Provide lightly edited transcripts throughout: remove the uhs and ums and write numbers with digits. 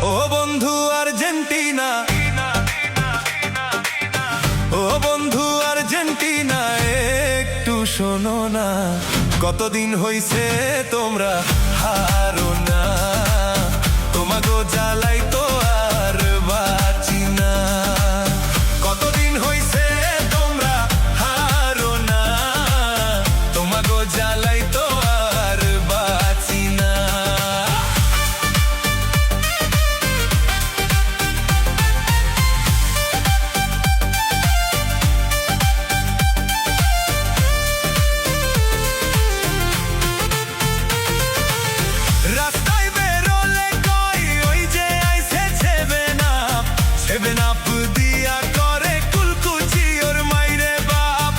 ও বন্ধু আর্জেন্টিনা, ও বন্ধু আর্জেন্টিনা, একটু শোনো না। কতদিন হইছে তোমরা হারো না, তোমাগো জ্বালাই তো আর বাঁচি না। কতদিন হইছে তোমরা হারো না, তোমাগো জ্বালাই তো আর বাঁচি না। রাস্তায় বেরোলে কই ওই যে আইছে সেভেন আপ দিয়া করে কুলকুচি ওর মাইরে বাপ।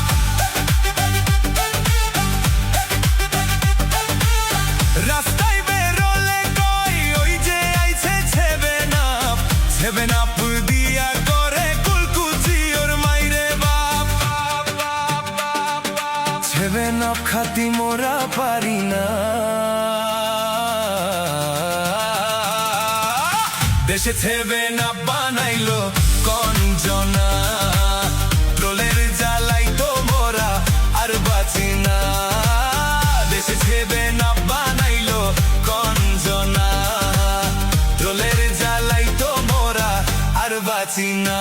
রাস্তায় বেরোলে কই ওই যে আইছে সেভেন আপ দিয়া করে কুলকুচি ওর মাইরে বাপ। সেভেন আপ খাতি মোরা পারি না, দেশে সেভেন আপ বানাইলো কঞ্জনা। ট্রোলের জ্বালাই তো মোরা আর বাঁচি না, দেশে সেভেন আপ বানাইলো কঞ্জনা। ট্রোলের জ্বালাই তো মোরা আর বাঁচি না।